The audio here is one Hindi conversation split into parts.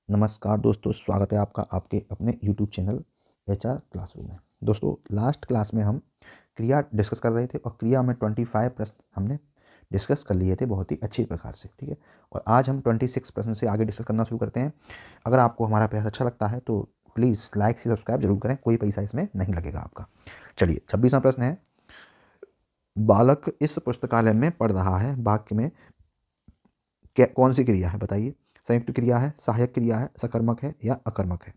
नमस्कार दोस्तों, स्वागत है आपका आपके अपने YouTube चैनल HR क्लासरूम में। दोस्तों, लास्ट क्लास में हम क्रिया डिस्कस कर रहे थे और क्रिया में 25 प्रश्न हमने डिस्कस कर लिए थे बहुत ही अच्छी प्रकार से, ठीक है। और आज हम 26 प्रश्न से आगे डिस्कस करना शुरू करते हैं। अगर आपको हमारा प्रयास अच्छा लगता है तो प्लीज़ लाइक से सब्सक्राइब जरूर करें, कोई पैसा इसमें नहीं लगेगा आपका। चलिए, 26वां प्रश्न है, बालक इस पुस्तकालय में पढ़ रहा है, वाक्य में कौन सी क्रिया है बताइए। संयुक्त क्रिया है, सहायक क्रिया है, सकर्मक है या अकर्मक है।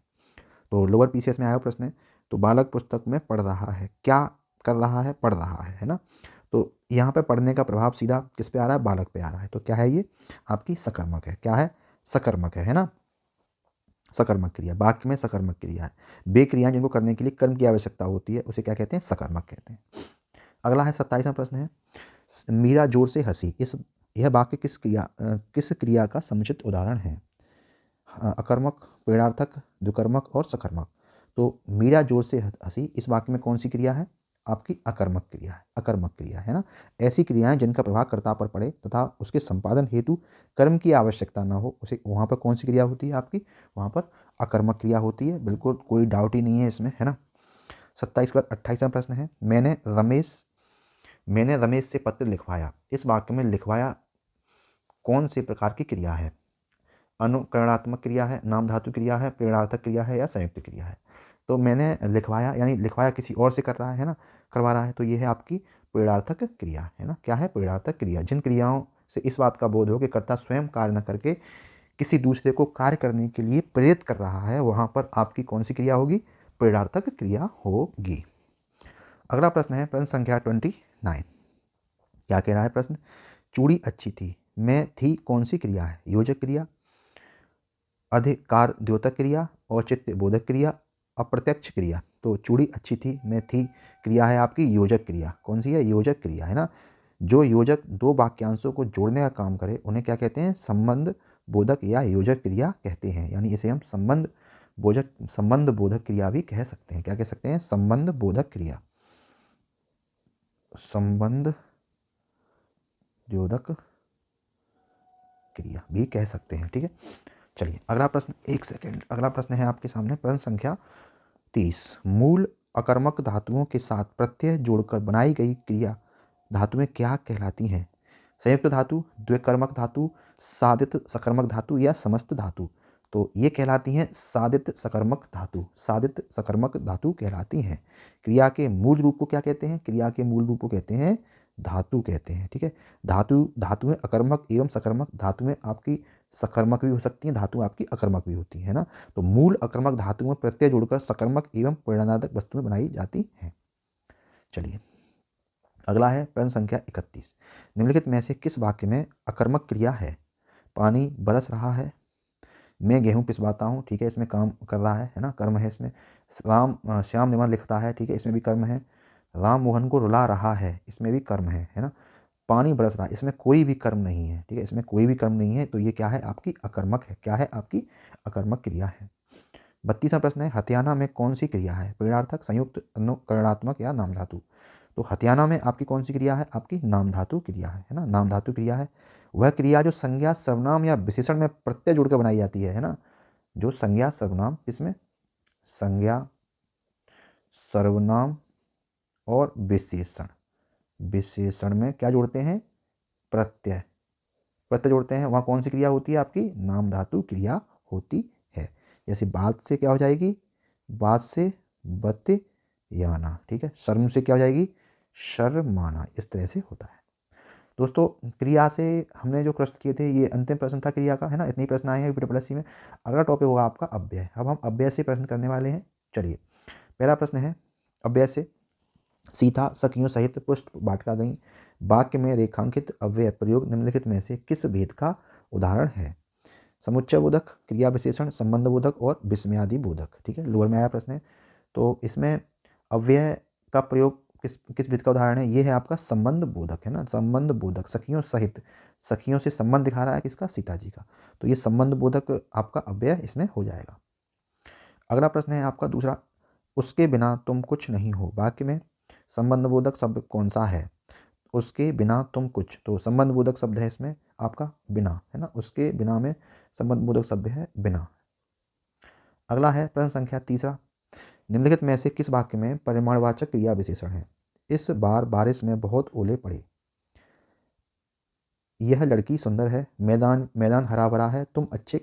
तो लोअर पीसीएस में आया प्रश्न है। तो बालक पुस्तक में पढ़ रहा है, क्या कर रहा है, पढ़ रहा है ना। तो यहाँ पे पढ़ने का प्रभाव सीधा किस पे आ रहा है, बालक पे आ रहा है। तो क्या है ये, आपकी सकर्मक है। क्या है, सकर्मक है ना। सकर्मक क्रिया, वाक्य में सकर्मक क्रिया है। वे क्रियाएं जिनको करने के लिए कर्म की आवश्यकता होती है उसे क्या कहते हैं, सकर्मक कहते हैं। अगला है 27वां प्रश्न है, मीरा जोर से हंसी। यह वाक्य किस क्रिया का समुचित उदाहरण है। अकर्मक, प्रेरणार्थक, दुकर्मक और सकर्मक। तो मीरा जोर से हंसी इस वाक्य में कौन सी क्रिया है, आपकी अकर्मक क्रिया है। अकर्मक क्रिया है ना। ऐसी क्रियाएं जिनका प्रभाव कर्ता पर पड़े तथा उसके संपादन हेतु कर्म की आवश्यकता ना हो, उसे वहाँ पर कौन सी क्रिया होती है आपकी, वहाँ पर अकर्मक क्रिया होती है। बिल्कुल कोई डाउट ही नहीं है इसमें, है ना। 27 के बाद 28वां प्रश्न है, मैंने रमेश से पत्र लिखवाया। इस वाक्य में लिखवाया कौन से प्रकार की क्रिया है। अनुकरणात्मक क्रिया है, नाम धातु क्रिया है, प्रेरणार्थक क्रिया है या संयुक्त क्रिया है। तो मैंने लिखवाया यानी लिखवाया किसी और से कर रहा है ना, करवा रहा है। तो ये है आपकी प्रेरणार्थक क्रिया है ना। क्या है, प्रेरणार्थक क्रिया। जिन क्रियाओं से इस बात का बोध हो कि कर्ता स्वयं कार्य न करके किसी दूसरे को कार्य करने के लिए प्रेरित कर रहा है, वहाँ पर आपकी कौन सी क्रिया होगी, प्रेरणार्थक क्रिया होगी। अगला प्रश्न है प्रश्न संख्या 29। क्या कह रहा है प्रश्न, चूड़ी अच्छी थी। मैं थी कौन सी क्रिया है, योजक क्रिया, अधिकार द्योतक क्रिया, औचित्य बोधक क्रिया, अप्रत्यक्ष क्रिया। तो चूड़ी अच्छी थी, मैं थी क्रिया है आपकी योजक क्रिया। कौन सी है, योजक क्रिया है ना। जो योजक दो वाक्यांशों को जोड़ने का काम करे उन्हें क्या कहते हैं, संबंध बोधक या योजक क्रिया कहते हैं। यानी इसे हम संबंध बोधक क्रिया भी कह सकते हैं। क्या कह सकते हैं, संबंध बोधक क्रिया, संबंध द्योतक क्रिया भी कह सकते हैं, ठीक है। चलिए अगला प्रश्न, एक सेकेंड, अगला प्रश्न है आपके सामने प्रश्न संख्या 30। मूल अकर्मक धातुओं के साथ प्रत्यय जोड़कर बनाई गई क्रिया धातुएं क्या कहलाती हैं। संयुक्त धातु, द्विकर्मक धातु, साधित सकर्मक धातु या समस्त धातु। तो ये कहलाती हैं साधित सकर्मक धातु। साधित सकर्मक धातु कहलाती हैं। क्रिया के मूल रूप को क्या कहते हैं, क्रिया के मूल रूप को कहते हैं धातु कहते हैं, ठीक है। धातुएं अकर्मक एवं सकर्मक, धातुएं आपकी सकर्मक भी हो सकती हैं, धातु आपकी अकर्मक भी होती है ना। तो मूल अकर्मक धातु में प्रत्यय जोड़कर सकर्मक एवं परिणामक वस्तुएं बनाई जाती हैं। चलिए अगला है प्रश्न संख्या 31। निम्नलिखित में से किस वाक्य में अकर्मक क्रिया है। पानी बरस रहा है, मैं गेहूं पिसवाता हूँ, ठीक है, इसमें काम कर रहा है ना, कर्म है इसमें। श्याम निबंध लिखता है, ठीक है, इसमें भी कर्म है। राम मोहन को रुला रहा है, इसमें भी कर्म है ना। पानी बरस रहा है, इसमें कोई भी कर्म नहीं है, ठीक है, इसमें कोई भी कर्म नहीं है। तो ये क्या है, आपकी अकर्मक है। क्या है, आपकी अकर्मक क्रिया है। 32वां प्रश्न है, हथियाना में कौन सी क्रिया है, प्रेरणार्थक, संयुक्त, अनुकरणात्मक या नाम धातु। तो हथियाना में आपकी कौन सी क्रिया है, आपकी नाम धातु क्रिया है ना। नाम धातु क्रिया है वह क्रिया जो संज्ञा सर्वनाम या विशेषण में प्रत्यय जोड़कर बनाई जाती है ना। जो संज्ञा सर्वनाम, इसमें संज्ञा सर्वनाम और विशेषण, विशेषण में क्या जोड़ते हैं, प्रत्यय, प्रत्यय जोड़ते हैं, वहाँ कौन सी क्रिया होती है, आपकी नाम धातु क्रिया होती है। जैसे बात से क्या हो जाएगी, बात से बतयाना, ठीक है। शर्म से क्या हो जाएगी, शर्माना, इस तरह से होता है। दोस्तों, क्रिया से हमने जो प्रश्न किए थे ये अंतिम प्रश्न था क्रिया का, है ना। इतने ही प्रश्न आए हैं PSSC में। अगला टॉपिक होगा आपका अव्यय। अब हम अव्यय से प्रश्न करने वाले हैं। चलिए पहला प्रश्न है, अव्यय से, सीता सखियों सहित पुष्प बाटिका गई। वाक्य में रेखांकित अव्यय प्रयोग निम्नलिखित में से किस भेद का उदाहरण है। समुच्चय बोधक, क्रिया विशेषण, संबंध बोधक और विस्मयादि बोधक, ठीक है। लोअर में आया प्रश्न है। तो इसमें अव्यय का प्रयोग किस किस भेद का उदाहरण है, ये है आपका संबंध बोधक, है ना। संबंध बोधक, सखियों सहित, सखियों से संबंध दिखा रहा है किसका, सीता जी का। तो ये संबंध बोधक आपका अव्यय इसमें हो जाएगा। अगला प्रश्न है आपका दूसरा, उसके बिना तुम कुछ नहीं हो। वाक्य में संबंध बोधक शब्द कौन सा है, उसके बिना तुम कुछ। तो संबंध बोधक शब्द है इसमें आपका बिना, है ना। उसके बिना में संबंध बोधक शब्द है बिना। अगला है प्रश्न संख्या तीसरा, निम्नलिखित में से किस वाक्य में परिमाणवाचक क्रिया विशेषण है? इस बार बारिश में बहुत ओले पड़े, यह लड़की सुंदर है, मैदान मैदान हरा भरा है, तुम अच्छे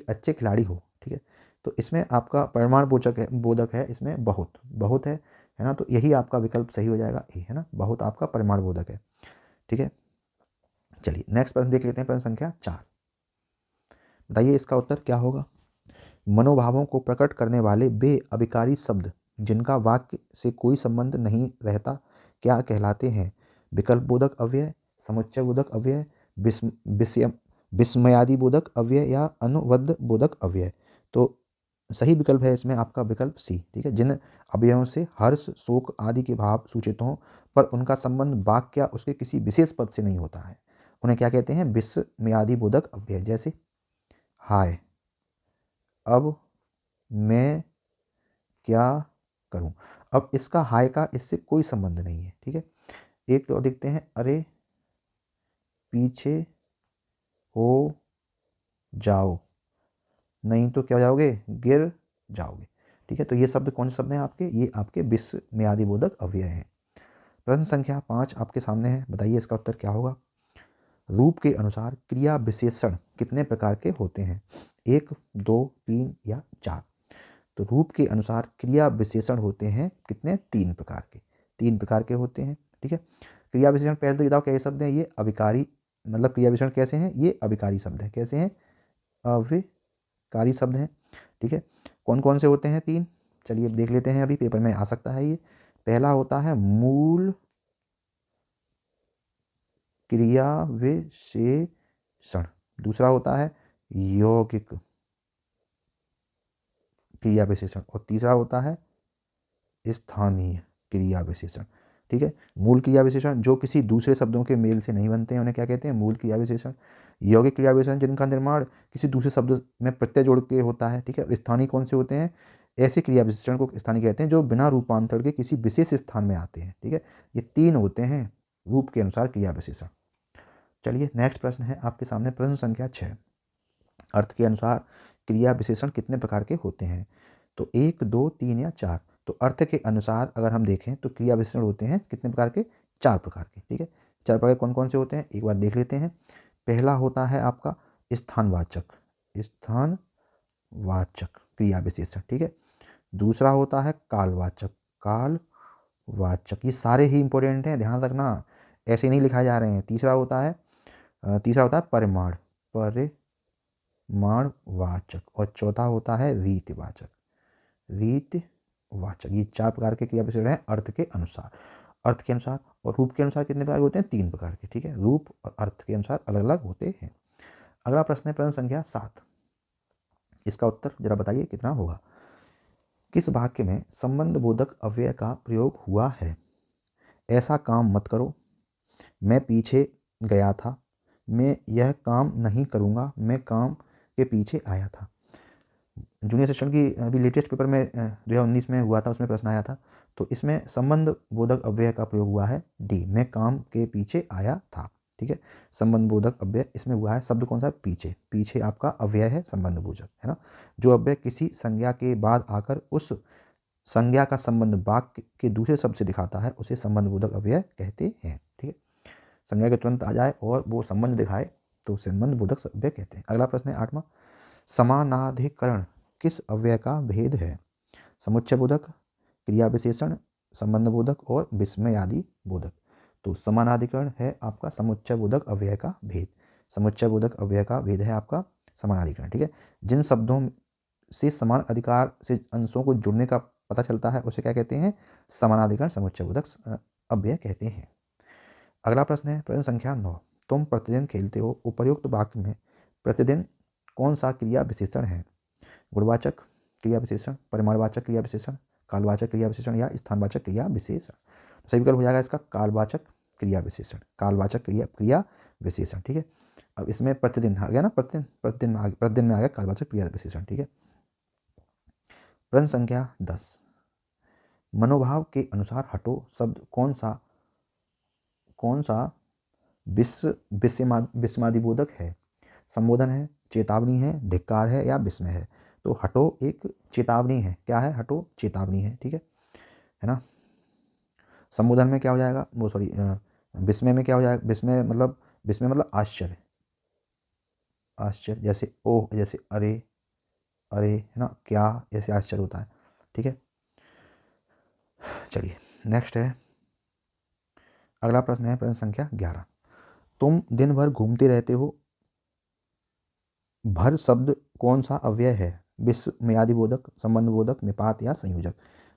अच्छे खिलाड़ी हो। ठीक है, तो इसमें आपका परिमाण बोधक है, इसमें बहुत बहुत है ना, तो यही आपका विकल्प सही हो जाएगा ए, है ना, बहुत आपका परिमाण बोधक है। ठीक है, चलिए नेक्स्ट प्रश्न देख लेते हैं, प्रश्न संख्या 4। बताइए इसका उत्तर क्या होगा? मनोभावों को प्रकट करने वाले वे अभिकारी शब्द जिनका वाक्य से कोई संबंध नहीं रहता क्या कहलाते हैं? विकल्प बोधक अव्यय, समुच्चय बोधक अव्यय, विस्मयादि बोधक अव्यय या अनुवद बोधक अव्यय। तो सही विकल्प है इसमें आपका विकल्प सी। ठीक है, जिन अवयवों से हर्ष, शोक आदि के भाव सूचित हों पर उनका संबंध वाक्य या उसके किसी विशेष पद से नहीं होता है, उन्हें क्या कहते हैं? विस्मयादि बोधक अव्यय। जैसे हाय, अब मैं क्या करूं। अब इसका हाय का इससे कोई संबंध नहीं है। ठीक है, एक तो देखते हैं, अरे पीछे हो जाओ, नहीं तो क्या हो जाओगे? गिर जाओगे। ठीक है, तो ये शब्द कौन से शब्द हैं आपके? ये आपके विस्मयादि बोधक अव्यय हैं। प्रश्न संख्या 5 आपके सामने है, बताइए इसका उत्तर क्या होगा? रूप के अनुसार क्रिया विशेषण कितने प्रकार के होते हैं? 1, 2, 3 या 4? तो रूप के अनुसार क्रिया विशेषण होते हैं कितने? 3 प्रकार के। 3 प्रकार के होते हैं। ठीक है, क्रिया विशेषण पहले तो बताओ कैसे शब्द हैं? ये अभिकारी, मतलब क्रिया विशेषण कैसे हैं? ये अभिकारी शब्द हैं। कैसे हैं? अभिकारी शब्द हैं। ठीक है, कौन कौन से होते हैं? 3। चलिए अब देख लेते हैं, अभी पेपर में आ सकता है ये। पहला होता है मूल क्रिया विशेषण, दूसरा होता है यौगिक क्रिया विशेषण और तीसरा होता है स्थानीय क्रिया विशेषण। ठीक है, मूल क्रिया विशेषण जो किसी दूसरे शब्दों के मेल से नहीं बनते हैं उन्हें क्या कहते हैं? मूल क्रिया विशेषण। यौगिक क्रिया विशेषण जिनका निर्माण किसी दूसरे शब्द में प्रत्यय जोड़ के होता है। ठीक है, और स्थानीय कौन से होते हैं? ऐसे क्रिया विशेषण को स्थानीय कहते हैं जो बिना रूपांतरण के किसी विशेष स्थान में आते हैं। ठीक है, ये 3 होते हैं रूप के अनुसार क्रिया विशेषण। चलिए नेक्स्ट प्रश्न है आपके सामने, प्रश्न संख्या 6। अर्थ के अनुसार क्रिया विशेषण कितने प्रकार के होते हैं? तो 1, 2, 3 या 4? तो अर्थ के अनुसार अगर हम देखें तो क्रिया विशेषण होते हैं कितने प्रकार के? 4 प्रकार के। ठीक है, 4 प्रकार कौन कौन से होते हैं एक बार देख लेते हैं। पहला होता है आपका स्थानवाचक, स्थानवाचक क्रिया विशेषण। ठीक है, दूसरा होता है कालवाचक, कालवाचक। ये सारे ही इंपॉर्टेंट हैं, ध्यान रखना, ऐसे नहीं लिखाए जा रहे हैं। तीसरा होता है परिमाण, परिमाणवाचक। और चौथा होता है रीतिवाचक, रीतिवाचक। ये 4 प्रकार के क्रिया विशेषण हैं अर्थ के अनुसार। अर्थ के अनुसार और रूप के अनुसार कितने प्रकार के होते हैं? 3 प्रकार के। ठीक है, रूप और अर्थ के अनुसार अलग अलग होते हैं। अगला प्रश्न है प्रश्न संख्या 7। इसका उत्तर जरा बताइए कितना होगा? किस वाक्य में संबंध बोधक अव्यय का प्रयोग हुआ है? ऐसा काम मत करो, मैं पीछे गया था, मैं यह काम नहीं करूँगा, मैं काम के पीछे आया था। जूनियर सेशन की अभी लेटेस्ट पेपर में 2019 में हुआ था, उसमें प्रश्न आया था। तो इसमें संबंध बोधक अव्यय का प्रयोग हुआ है डी, मैं काम के पीछे आया था। ठीक है, संबंध बोधक अव्यय इसमें हुआ है, शब्द कौन सा? पीछे। पीछे आपका अव्यय है संबंध बोधक, है ना। जो अव्यय किसी संज्ञा के बाद आकर उस संज्ञा का संबंध वाक्य के दूसरे शब्द से दिखाता है उसे संबंध बोधक अव्यय कहते हैं। ठीक है, संज्ञा के तुरंत आ जाए और वो संबंध दिखाए तो संबंध बोधक अव्यय कहते हैं। अगला प्रश्न है 8वां, समानाधिकरण किस अव्यय का भेद है? समुच्चय बोधक, क्रिया विशेषण, संबंध बोधक और विस्मयादि बोधक। तो समानाधिकरण है आपका समुच्चय बोधक अव्यय का भेद। समुच्चय बोधक अव्यय का भेद है आपका समानाधिकरण। ठीक है, जिन शब्दों से समान अधिकार से अंशों को जुड़ने का पता चलता है उसे क्या कहते हैं? समानाधिकरण समुच्चय बोधक अव्यय कहते हैं। अगला प्रश्न है प्रश्न संख्या 9। तुम प्रतिदिन खेलते हो, उपर्युक्त वाक्य में प्रतिदिन कौन सा क्रिया विशेषण है? गुणवाचक क्रिया विशेषण, परिमाणवाचक क्रिया विशेषण, कालवाचक क्रिया विशेषण या स्थानवाचक क्रिया विशेषण? सही विकल्प हो जाएगा इसका कालवाचक क्रिया विशेषण, कालवाचक क्रिया विशेषण। ठीक है, अब इसमें प्रतिदिन आ गया ना, प्रतिदिन में आ गया कालवाचक क्रिया विशेषण। ठीक है, प्रश्न संख्या 10। मनोभाव के अनुसार हटो शब्द कौन सा विस्मयादिबोधक है? संबोधन है, चेतावनी है, धिक्कार है या विस्मय है? तो हटो एक चेतावनी है, क्या है, हटो चेतावनी है, ठीक है ना। संबोधन में क्या हो जाएगा, वो सॉरी विस्मय में क्या हो जाएगा, विस्मय मतलब आश्चर्य, आश्चर्य जैसे ओह, जैसे अरे, अरे है ना, क्या जैसे आश्चर्य होता है, ठीक है। चलिए नेक्स्ट है, अगला प्रश्न है प्रश्न संख्या 11। तुम दिन भर घूमते रहते हो, भर शब्द कौन सा अव्यय है, विश्व मियादी बोधक, संबंध बोधक, निपात या संयोजक।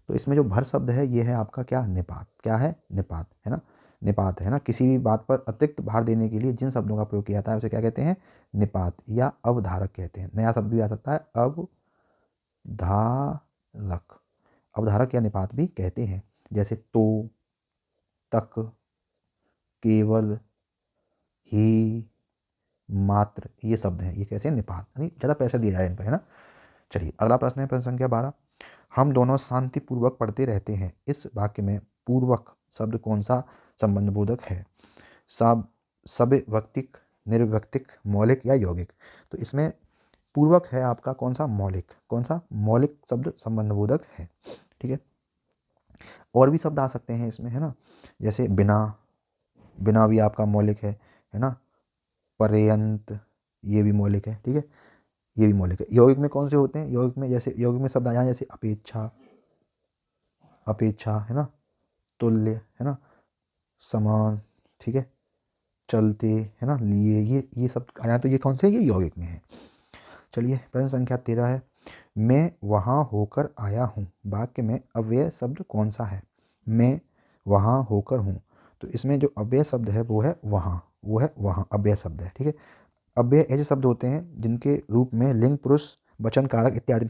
तो इसमें जो भर शब्द है ये है आपका क्या, निपात, क्या है, निपात है ना, निपात है ना। किसी भी बात पर अतिरिक्त भार देने के लिए जिन शब्दों का प्रयोग किया जाता है उसे क्या कहते हैं, निपात या अवधारक कहते हैं। नया शब्द भी आ सकता है, अवधारक, अवधारक या निपात भी कहते हैं। जैसे तो, तक, केवल, ही, मात्र, ये शब्द हैं, ये कैसे हैं, निपात, यानी ज़्यादा प्रेशर दिया जाए इन पर, है ना। चलिए अगला प्रश्न है प्रश्न संख्या 12। हम दोनों शांतिपूर्वक पढ़ते रहते हैं, इस वाक्य में पूर्वक शब्द कौन सा संबंध बोधक है, सब सविभक्तिक, निर्विभक्तिक, मौलिक या यौगिक। तो इसमें पूर्वक है आपका कौन सा, मौलिक, कौन सा, मौलिक शब्द संबंध बोधक है, ठीक है। और भी शब्द आ सकते हैं इसमें, है ना, जैसे बिना, बिना भी आपका मौलिक है ना, पर्यंत, ये भी मौलिक है, ठीक है, ये भी मौलिक है। यौगिक में कौन से होते हैं, यौगिक में जैसे, यौगिक में शब्द आ जाए जैसे अपेक्षा, अपेक्षा है ना, तुल्य है ना, समान, ठीक है, चलते है ना, लिए, ये सब आ जाए तो ये कौन से, ये यौगिक में है। चलिए प्रश्न संख्या 13 है, मैं वहाँ होकर आया हूँ, वाक्य में अव्यय शब्द कौन सा है, मैं वहाँ होकर हूँ। तो इसमें जो अव्यय शब्द है वो है वहाँ, वो है वहाँ, अव्यय शब्द है, ठीक है। अव्यय ऐसे शब्द होते हैं जिनके रूप में लिंग, पुरुष, वचन, कारक इत्यादि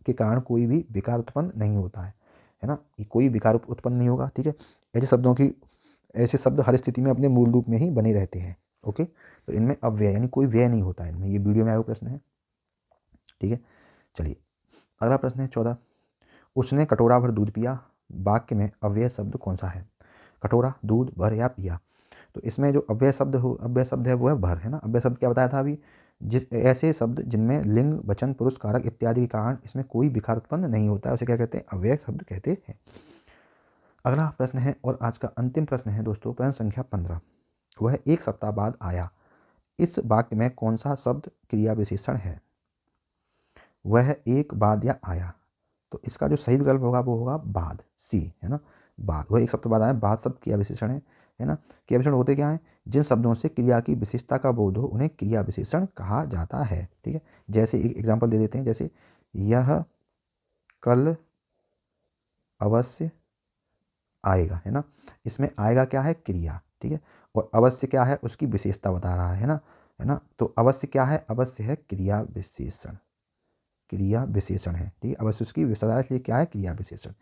के कारण कोई भी विकार उत्पन्न नहीं होता है ना, कोई विकार उत्पन्न नहीं होगा, ठीक है। ऐसे शब्दों की, ऐसे शब्द हर स्थिति में अपने मूल रूप में ही बने रहते हैं, ओके। तो इनमें अव्यय यानी कोई व्यय नहीं होता है इनमें, ये वीडियो में आया हुआ प्रश्न है, ठीक है। चलिए अगला प्रश्न है 14। उसने कटोरा भर दूध पिया, वाक्य में अव्यय शब्द कौन सा है, कटोरा, दूध, भर या पिया। तो इसमें जो अव्यय शब्द हो, अव्यय शब्द है वो है भर, है ना। अव्यय शब्द क्या बताया था अभी, जिस ऐसे शब्द जिनमें लिंग, वचन, पुरुष, कारक इत्यादि के कारण इसमें कोई विकार उत्पन्न नहीं होता है उसे क्या कहते हैं, अव्यय शब्द कहते हैं। अगला प्रश्न है और आज का अंतिम प्रश्न है दोस्तों, प्रश्न संख्या 15। वह एक सप्ताह बाद आया, इस वाक्य में कौन सा शब्द क्रिया विशेषण है, वह एक बाद या आया। तो इसका जो सही विकल्प होगा वो होगा बाद, सी, है ना, बाद। वह एक शब्द बाद आया, बाद शब्द क्रिया विशेषण है ना। क्रिया विशेषण होते क्या है, जिन शब्दों से क्रिया की विशेषता का बोध हो उन्हें क्रिया विशेषण कहा जाता है, ठीक है। जैसे एक एग्जांपल दे देते हैं, जैसे यह कल अवश्य आएगा, है ना। इसमें आएगा क्या है, क्रिया, ठीक है, और अवश्य क्या है, उसकी विशेषता बता रहा है ना, है ना। तो अवश्य क्या है, अवश्य है क्रिया विशेषण, क्रिया विशेषण है, ठीक है। अवश्य उसकी विशेषता, इसलिए क्या है, क्रिया विशेषण।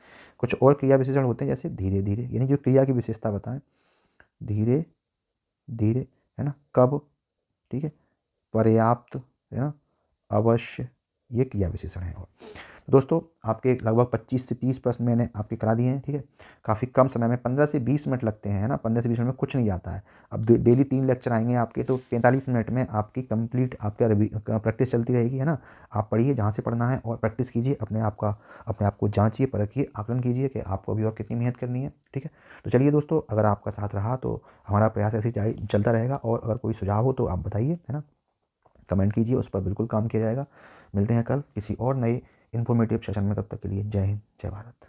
कुछ और क्रिया विशेषण होते हैं जैसे धीरे धीरे, यानी जो क्रिया की विशेषता बताएं, धीरे धीरे, है ना, कब, ठीक है, पर्याप्त, है ना, अवश्य, ये क्रिया विशेषण है। और दोस्तों आपके लगभग 25 से 30 प्रश्न मैंने आपके करा दिए हैं, ठीक है। काफ़ी कम समय में 15 से 20 मिनट लगते हैं, है ना, 15 से 20 मिनट में कुछ नहीं आता है। अब डेली 3 लेक्चर आएंगे आपके, तो 45 मिनट में आपकी कंप्लीट आपका प्रैक्टिस चलती रहेगी, है ना। आप पढ़िए जहाँ से पढ़ना है और प्रैक्टिस कीजिए, अपने आप को जांचिए, परखिए, आकलन कीजिए कि आपको अभी और कितनी मेहनत करनी है, ठीक है। तो चलिए दोस्तों, अगर आपका साथ रहा तो हमारा प्रयास ऐसे ही चलता रहेगा, और अगर कोई सुझाव हो तो आप बताइए, है ना, कमेंट कीजिए, उस पर बिल्कुल काम किया जाएगा। मिलते हैं कल किसी और नए इन्फॉर्मेटिव सेशन में, तब तक के लिए जय हिंद, जय भारत।